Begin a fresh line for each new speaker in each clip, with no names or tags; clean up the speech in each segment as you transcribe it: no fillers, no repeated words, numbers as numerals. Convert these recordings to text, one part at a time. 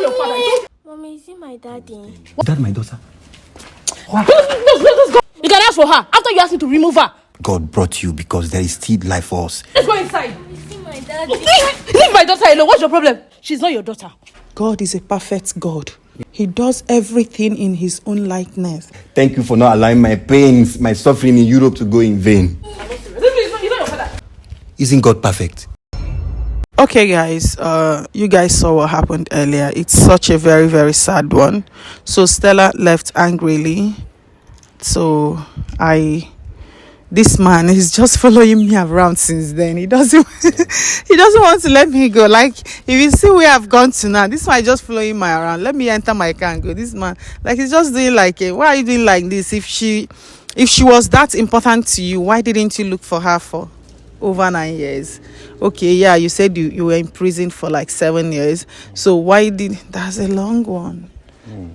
your father.
Mommy, is he my daddy?
Dad, my daughter.
What? Let's go. You can ask for her after you asked me to remove her.
God brought you because there is still life for us.
Let's go inside.
Is he my daddy?
Leave my daughter alone. What's your problem? She's not your daughter.
God is a perfect God. He does everything in his own likeness.
Thank you for not allowing my pains, my suffering in Europe to go in vain.
He's not your father.
Isn't God perfect?
Okay, guys, you guys saw what happened earlier. It's such a very, very sad one. So Stella left angrily. So this man is just following me around since then. He doesn't want to let me go. Like, if you see where I've gone to now, this man is just following me around. Let me enter my car and go. This man, like, he's just doing like, why are you doing like this? If she was that important to you, why didn't you look for her for over 9 years? Okay, yeah, you said you were in prison for like 7 years. So that's a long one.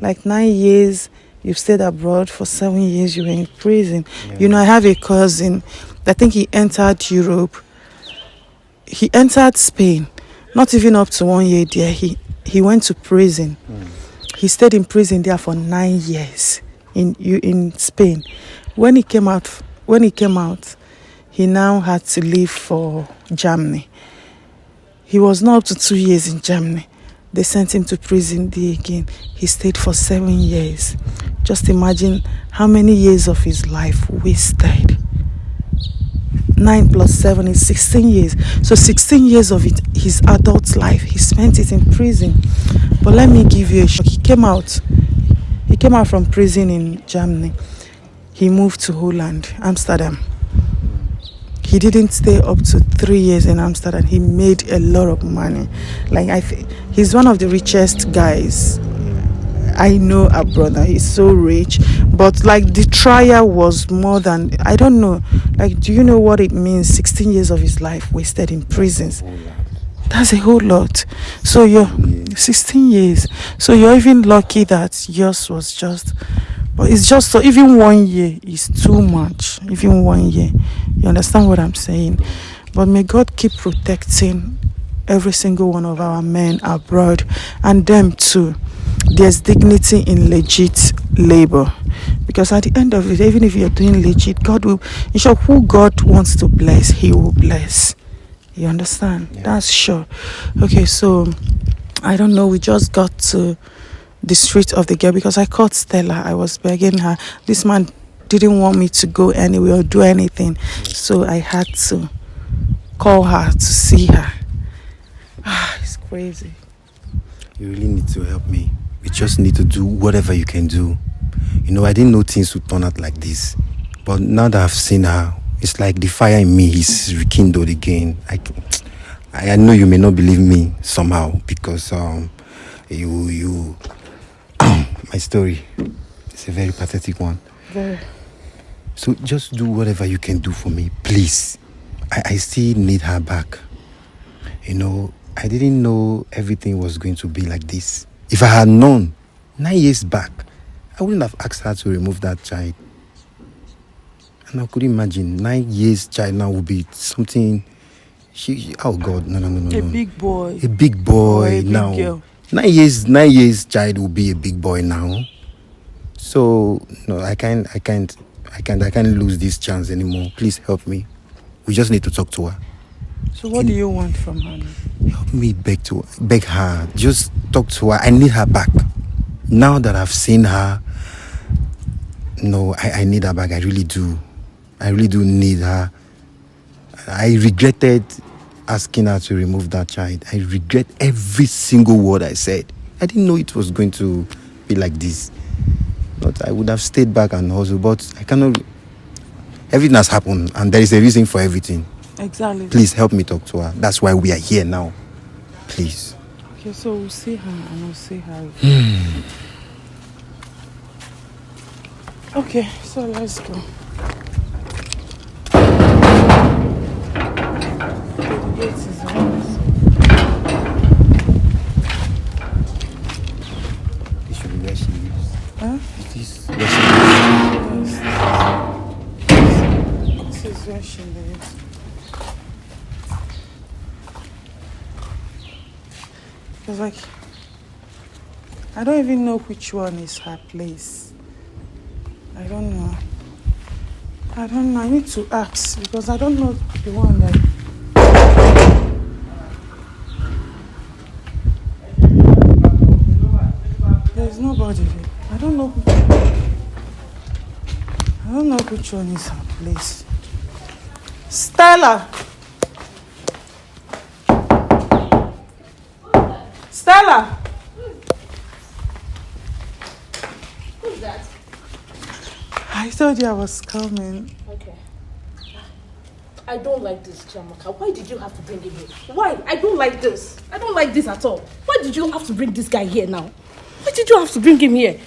Like 9 years. You've stayed abroad for 7 years. You were in prison. Yeah. You know, I have a cousin. I think he entered Europe. He entered Spain. Not even up to 1 year there. He went to prison. He stayed in prison there for 9 years in Spain. When he came out, he now had to leave for Germany. He was not up to 2 years in Germany. They sent him to prison there again. He stayed for 7 years. Just imagine how many years of his life wasted. 9 plus 7 is 16 years. So 16 years of his adult life, he spent it in prison. But let me give you a shock. He came out from prison in Germany. He moved to Holland, Amsterdam. He didn't stay up to 3 years in Amsterdam. He made a lot of money. Like, he's one of the richest guys I know abroad. He's so rich. But like, the trial was more than, I don't know. Like, do you know what it means? 16 years of his life wasted in prisons. That's a whole lot. So you're 16 years. So you're even lucky that yours was just, but it's just, so even 1 year is too much. Even 1 year. You understand what I'm saying? But may God keep protecting every single one of our men abroad, and them too. There's dignity in legit labor, because at the end of it, even if you're doing legit, God will, in short, who God wants to bless, he will bless. You understand? Yeah. That's sure. Okay, so I don't know, we just got to the street of the girl because I called Stella. I was begging her. This man didn't want me to go anywhere or do anything, so I had to call her to see her. It's crazy.
You really need to help me. You just need to do whatever you can do. You know, I didn't know things would turn out like this, but now that I've seen her, it's like the fire in me is rekindled again. I know you may not believe me somehow because you my story is a very pathetic one.
Very.
So just do whatever you can do for me, please. I still need her back. You know, I didn't know everything was going to be like this. If I had known 9 years back, I wouldn't have asked her to remove that child. And I could imagine 9 years child now would be something. Oh God, no.
A big boy.
A big boy
or a big
now.
Girl.
9 years child will be a big boy now. So no, I can't lose this chance anymore. Please help me. We just need to talk to her.
So what do you want from her?
Help me beg her. Just talk to her. I need her back. Now that I've seen her, no, I need her back. I really do. I really do need her. I regretted asking her to remove that child. I regret every single word I said. I didn't know it was going to be like this. But I would have stayed back and hustled. But I cannot. Everything has happened, and there is a reason for everything.
Exactly.
Please help me talk to her. That's why we are here now. Please.
Okay, so we'll see her and we'll see her. Okay, so let's go. The gate is on.
This should be where she lives.
Huh?
Is this where she lives?
This is where she lives. It's like I don't even know which one is her place. I don't know. I need to ask because I don't know the one that. There's nobody there. I don't know which one is her place. Stella! Stella!
Who's that?
I told you I was coming.
Okay. I don't like this, Chiamaka. Why did you have to bring him here? Why? I don't like this. I don't like this at all. Why did you have to bring this guy here now? Why did you have to bring him here?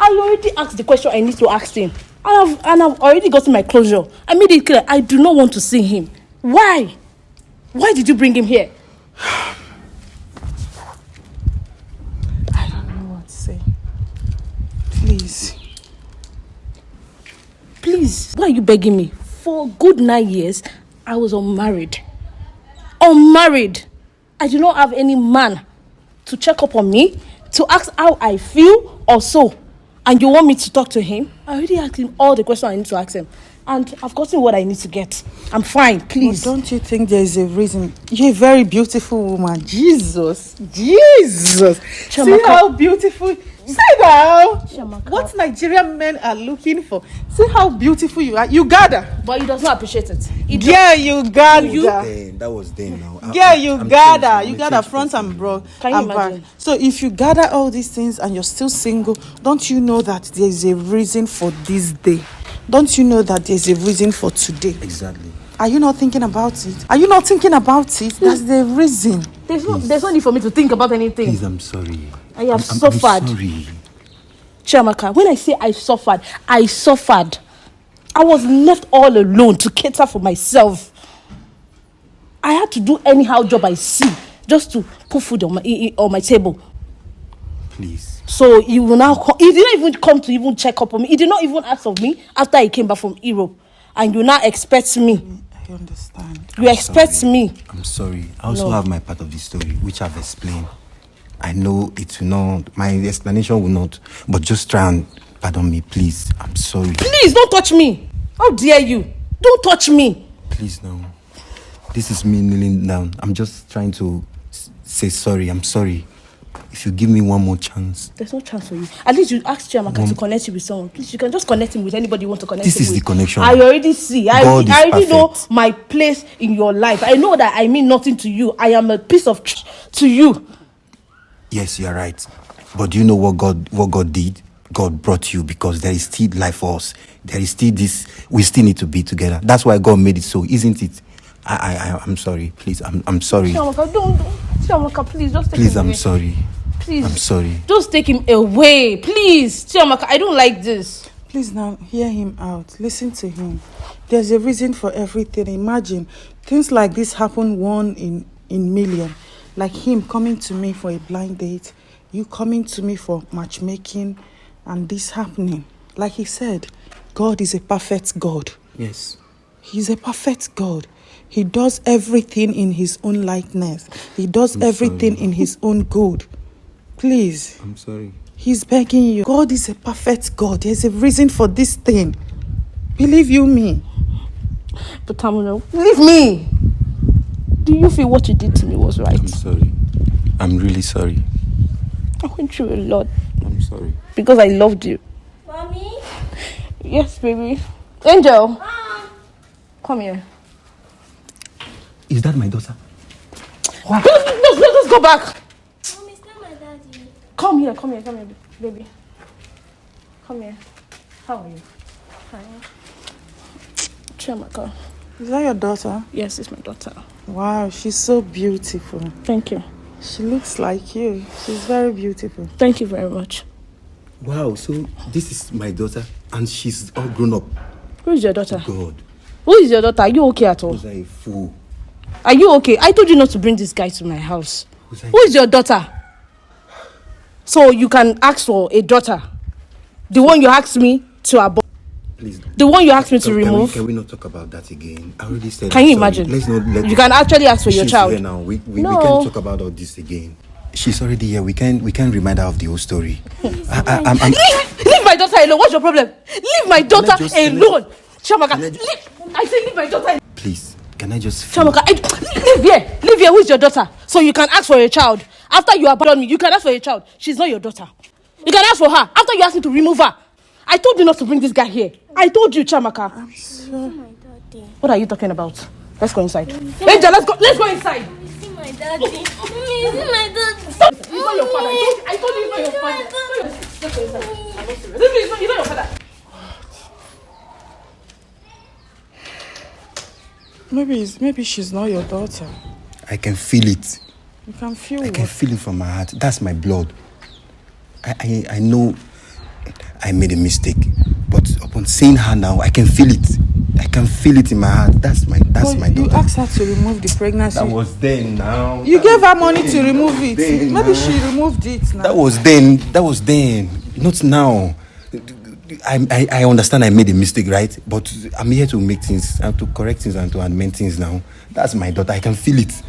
I already asked the question I need to ask him. And I've already gotten my closure. I made it clear I do not want to see him. Why? Why did you bring him here?
I don't know what to say. Please.
Please, why are you begging me? For a good 9 years, I was unmarried. Unmarried. I do not have any man to check up on me, to ask how I feel or so. And you want me to talk to him? I already asked him all the questions I need to ask him. And I've gotten what I need to get. I'm fine, please.
Well, don't you think there is a reason? You're a very beautiful woman. Jesus. Jesus.
Chiamaka.
See how beautiful. Say now.
Chiamaka.
What Nigerian men are looking for. See how beautiful you are. You gather.
But he does not appreciate it.
Yeah, you gather.
That was then now.
Yeah, you gather. You gather front and back.
Can you imagine?
So if you gather all these things and you're still single, don't you know that there is a reason for this day? Don't you know that there's a reason for today?
Exactly.
Are you not thinking about it? Are you not thinking about it? That's the reason.
There's no need for me to think about anything.
Please, I'm sorry.
I have suffered.
I'm sorry.
Chiamaka, when I say I suffered, I suffered. I was left all alone to cater for myself. I had to do anyhow job I see just to put food on my table.
Please.
So he will now he didn't even come to even check up on me. He did not even ask of me after he came back from Europe. And you now expect me.
I understand.
You expect me.
I'm sorry. I also have my part of the story, which I've explained. I know it will not, my explanation will not, but just try and pardon me, please. I'm sorry.
Please, don't touch me. How dare you? Don't touch me.
Please, no. This is me kneeling down. I'm just trying to say sorry. I'm sorry. If you give me one more chance.
There's no chance for you. At least you ask Chiamaka to connect you with someone. Please, you can just connect him with anybody you want to connect him with.
This is the connection.
I already see. I already know
perfect.
my place in your life. I know that I mean nothing to you. I am a piece of to you.
Yes, you're right. But do you know what God did? God brought you because there is still life for us. There is still this. We still need to be together. That's why God made it so, isn't it? I'm sorry. Please, I'm sorry.
Chiamaka, don't. Chiamaka, please, just take
Please,
him away.
I'm sorry.
Please.
I'm sorry.
Just take him away. Please. Chiamaka, I don't like this.
Please now, hear him out. Listen to him. There's a reason for everything. Imagine, things like this happen 1 in million. Like him coming to me for a blind date, you coming to me for matchmaking, and this happening. Like he said, God is a perfect God.
Yes.
He's a perfect God. He does everything in his own likeness. He does everything in his own good. Please.
I'm sorry.
He's begging you. God is a perfect God. There's a reason for this thing. Believe you me.
But Tamuna, leave me. Do you feel what you did to me was right?
I'm sorry. I'm really sorry.
I went through a lot.
I'm sorry.
Because I loved you.
Mommy?
Yes, baby. Angel.
Mom?
Come here.
Is that my daughter?
Let's go back.
Mom, is that my daddy?
Come here, baby. Come here. How are you? Hi. Chiamaka.
Is that your daughter?
Yes, it's my daughter.
Wow, she's so beautiful.
Thank you.
She looks like you. She's very beautiful.
Thank you very much.
Wow, so this is my daughter and she's all grown up.
Who is your daughter?
God.
Who is your daughter? Are you okay at all?
Was I a fool?
Are you okay? I told you not to bring this guy to my house. Who is your daughter? So you can ask for a daughter. The one you asked me to abort.
Please.
The one you asked me to remove.
Can we not talk about that again? I already said.
Can you imagine?
Let's not let
you can actually ask for your child.
Here now. We
No.
can talk about all this again. She's already here. We can remind her of the whole story.
Leave my daughter alone. What's your problem? Leave my daughter alone. Chiamaka, I say leave my daughter alone.
Please, can I just...
Chiamaka, leave here. Leave here. Who is your daughter? So you can ask for a child. After you abandon me, you can ask for a child. She's not your daughter. You can ask for her. After you asked me to remove her. I told you not to bring this guy here. I told you, Chiamaka.
I'm sorry. My daddy.
What are you talking about? Let's go inside. Angel, let's go inside.
See my daddy. See my daddy.
It's not your father. I told you it's not your father. Let's go inside. I'm not serious. It's not your father.
Maybe she's not your daughter.
I can feel it.
You can feel
I can feel it from my heart. That's my blood. I know I made a mistake, but upon seeing her now, I can feel it. I can feel it in my heart. That's my daughter.
You asked her to remove the pregnancy.
That was then. Now
you gave her money to remove it. Maybe she removed it now.
That was then. Not now. I understand I made a mistake, right? But I'm here to make things and to correct things and to amend things now. That's my daughter. I can feel it.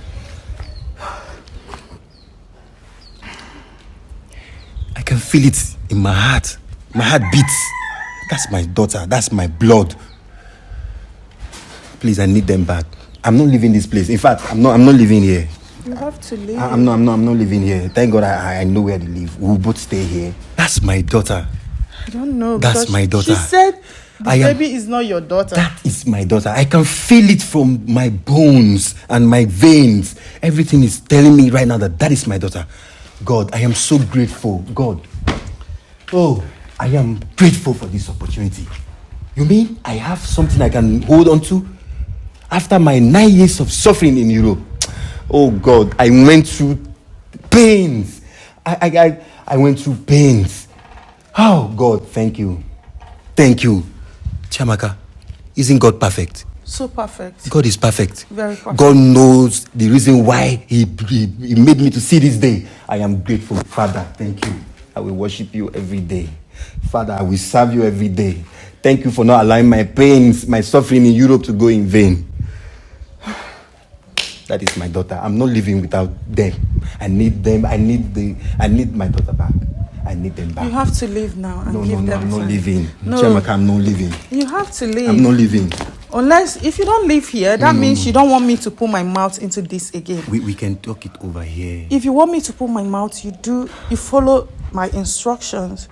I can feel it in my heart. My heart beats. That's my daughter. That's my blood. Please, I need them back. I'm not leaving this place. In fact, I'm not living here.
You have to leave.
I'm not living here. Thank God I know where to live. We'll both stay here. That's my daughter.
I don't know.
That's my daughter.
She said the baby is not your daughter.
That is my daughter. I can feel it from my bones and my veins. Everything is telling me right now that is my daughter. God, I am so grateful. God. Oh, I am grateful for this opportunity. You mean I have something I can hold on to? After my 9 years of suffering in Europe. Oh God, I went through pains. I went through pains. Oh God, thank you. Thank you. Chiamaka, isn't God perfect?
So perfect.
God is perfect.
Very perfect.
God knows the reason why he made me to see this day. I am grateful. Father, thank you. I will worship you every day. Father, I will serve you every day. Thank you for not allowing my pains, my suffering in Europe to go in vain. That is my daughter. I'm not living without them. I need them. I need my daughter back. I need them back.
You have to leave now and give them
I'm not
time.
leaving.
No.
Chiamaka, I'm not leaving.
You have to leave.
I'm not leaving.
Unless, if you don't live here, that means you don't want me to put my mouth into this again.
We can talk it over here.
If you want me to put my mouth, you follow my instructions.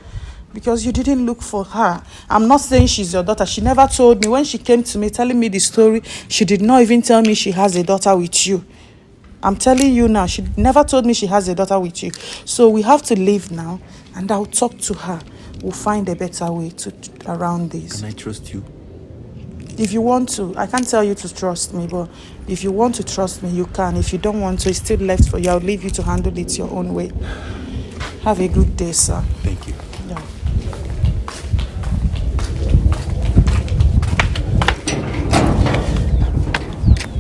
Because you didn't look for her. I'm not saying she's your daughter. She never told me. When she came to me telling me the story, she did not even tell me she has a daughter with you. I'm telling you now, she never told me she has a daughter with you. So we have to leave now, and I'll talk to her. We'll find a better way around this.
Can I trust you?
If you want to, I can't tell you to trust me, but if you want to trust me, you can. If you don't want to, it's still left for you. I'll leave you to handle it your own way. Have a good day, sir.
Thank you.
Yeah.